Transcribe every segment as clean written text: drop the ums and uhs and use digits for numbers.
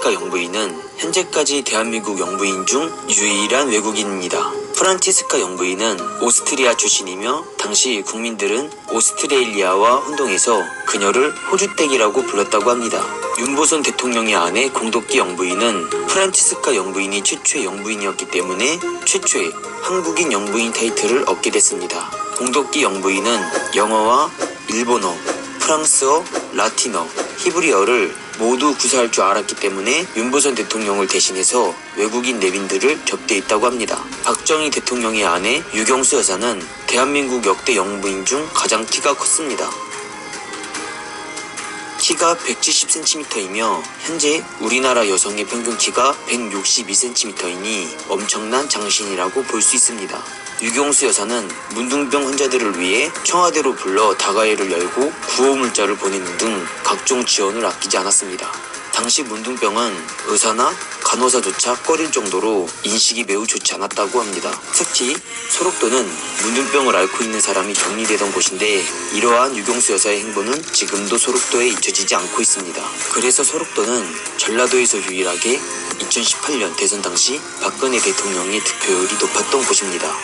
프란치스카 영부인은 현재까지 대한민국 영부인 중 유일한 외국인입니다. 프란치스카 영부인은 오스트리아 출신이며 당시 국민들은 오스트레일리아와 혼동해서 그녀를 호주댁이라고 불렀다고 합니다. 윤보선 대통령의 아내 공덕기 영부인은 프란치스카 영부인이 최초의 영부인이었기 때문에 최초의 한국인 영부인 타이틀을 얻게 됐습니다. 공덕기 영부인은 영어와 일본어, 프랑스어, 라틴어, 히브리어를 모두 구사할 줄 알았기 때문에 윤보선 대통령을 대신해서 외국인 내빈들을 접대했다고 합니다. 박정희 대통령의 아내 유경수 여사는 대한민국 역대 영부인 중 가장 키가 컸습니다. 키가 170cm이며 현재 우리나라 여성의 평균 키가 162cm이니 엄청난 장신이라고 볼 수 있습니다. 유경수 여사는 문둥병 환자들을 위해 청와대로 불러 다가이를 열고 구호물자를 보내는 등 각종 지원을 아끼지 않았습니다. 당시 문둥병은 의사나 간호사조차 꺼릴 정도로 인식이 매우 좋지 않았다고 합니다. 특히 소록도는 문둥병을 앓고 있는 사람이 격리되던 곳인데 이러한 유경수 여사의 행보는 지금도 소록도에 잊혀지지 않고 있습니다. 그래서 소록도는 전라도에서 유일하게 2018년 대선 당시 박근혜 대통령의 득표율이 높았던 곳입니다.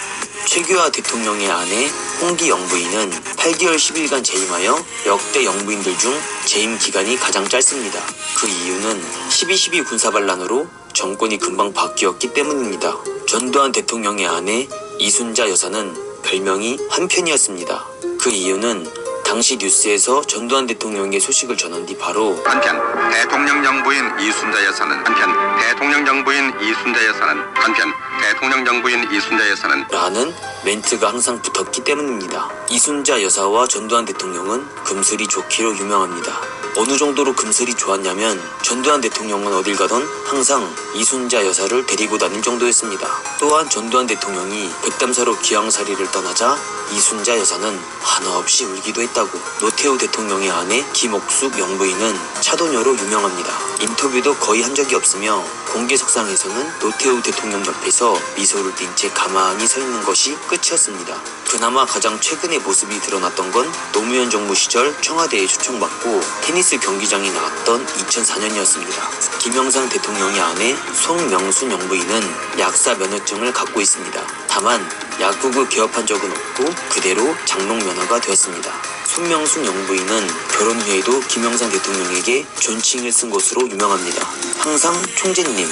최규하 대통령의 아내 홍기 영부인은 8개월 10일간 재임하여 역대 영부인들 중 재임 기간이 가장 짧습니다. 그 이유는 12.12 군사반란으로 정권이 금방 바뀌었기 때문입니다. 전두환 대통령의 아내 이순자 여사는 별명이 한편이었습니다. 그 이유는 당시 뉴스에서 전두환 대통령의 소식을 전한 뒤 바로 한편 대통령 영부인 이순자 여사는 라는 멘트가 항상 붙었기 때문입니다. 이순자 여사와 전두환 대통령은 금슬이 좋기로 유명합니다. 어느 정도로 금슬이 좋았냐면 전두환 대통령은 어딜 가던 항상 이순자 여사를 데리고 다닐 정도였습니다. 또한 전두환 대통령이 백담사로 귀향살이를 떠나자 이순자 여사는 한없이 울기도 했다고. 노태우 대통령의 아내 김옥숙 영부인은 차도녀로 유명합니다. 인터뷰도 거의 한 적이 없으며 공개석상에서는 노태우 대통령 옆에서 미소를 띤 채 가만히 서 있는 것이 끝이었습니다. 그나마 가장 최근에 모습이 드러났던 건 노무현 정부 시절 청와대에 초청받고 테니스 경기장에 나왔던 2004년이었습니다. 김영삼 대통령의 아내 송명순 영부인은 약사 면허증을 갖고 있습니다. 다만 약국을 개업한 적은 없고 그대로 장롱 면허가 되었습니다. 손명순 영부인은 결혼 후에도 김영삼 대통령에게 존칭을 쓴 것으로 유명합니다. 항상 총재님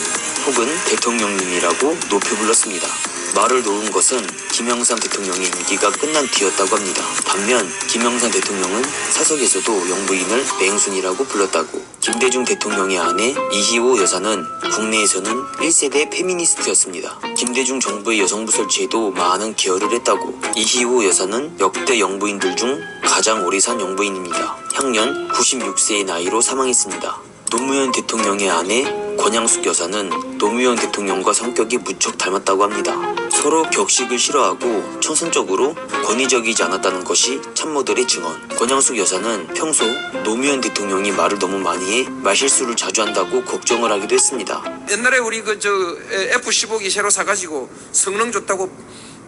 혹은 대통령님이라고 높여 불렀습니다. 말을 놓은 것은 김영삼 대통령의 임기가 끝난 뒤였다고 합니다. 반면 김영삼 대통령은 사석에서도 영부인을 맹순이라고 불렀다고. 김대중 대통령의 아내 이희호 여사는 국내에서는 1세대 페미니스트였습니다. 김대중 정부의 여성부 설치에도 많은 기여를 했다고. 이희호 여사는 역대 영부인들 중 가장 오래 산 영부인입니다. 향년 96세의 나이로 사망했습니다. 노무현 대통령의 아내 권양숙 여사는 노무현 대통령과 성격이 무척 닮았다고 합니다. 서로 격식을 싫어하고 청선적으로 권위적이지 않았다는 것이 참모들의 증언. 권양숙 여사는 평소 노무현 대통령이 말을 너무 많이 해 말실수를 자주 한다고 걱정을 하기도 했습니다. 옛날에 우리 F-15기 새로 사가지고 성능 좋다고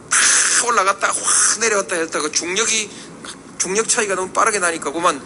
팍 올라갔다 확 내려왔다 했다가 중력 차이가 너무 빠르게 나니까 그만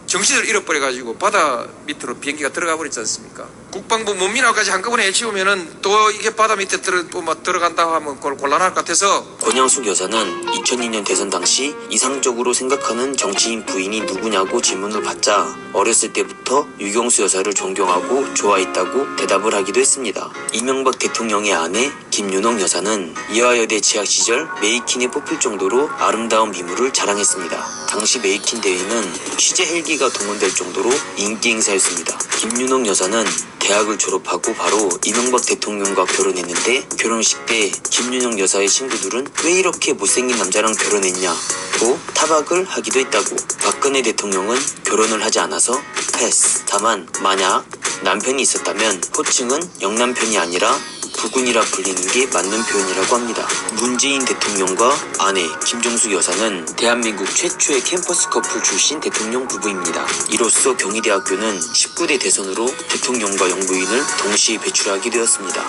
정신을 잃어버려가지고 바다 밑으로 비행기가 들어가 버렸지 않습니까? 국방부 문민화까지 한꺼번에 해치우면은 또 이게 바다 밑에 들어간다 하면 그걸 곤란할 것 같아서. 권양숙 여사는 2002년 대선 당시 이상적으로 생각하는 정치인 부인이 누구냐고 질문을 받자 어렸을 때부터 유경수 여사를 존경하고 좋아했다고 대답을 하기도 했습니다. 이명박 대통령의 아내 김윤옥 여사는 이화여대 재학 시절 메이킨에 뽑힐 정도로 아름다운 미모를 자랑했습니다. 당시 메이킨 대회는 취재 헬기가 동원될 정도로 인기 행사였습니다. 김윤옥 여사는 대학을 졸업하고 바로 이명박 대통령과 결혼했는데 결혼식 때 김윤옥 여사의 친구들은 왜 이렇게 못생긴 남자랑 결혼했냐고 타박을 하기도 했다고. 박근혜 대통령은 결혼을 하지 않아서 패스. 다만 만약 남편이 있었다면 호칭은 영남편이 아니라 부군이라 불리는 게 맞는 표현이라고 합니다. 문재인 대통령과 아내 김종숙 여사는 대한민국 최초의 캠퍼스 커플 출신 대통령 부부입니다. 이로써 경희대학교는 19대 대선으로 대통령과 영부인을 동시에 배출하게 되었습니다.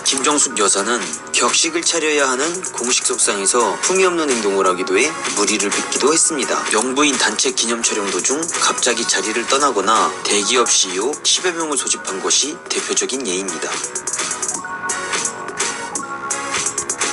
김정숙 여사는 격식을 차려야 하는 공식 석상에서 품위 없는 행동을 하기도 해 물의를 빚기도 했습니다. 영부인 단체 기념 촬영 도중 갑자기 자리를 떠나거나 대기업 CEO 10여 명을 소집한 것이 대표적인 예입니다.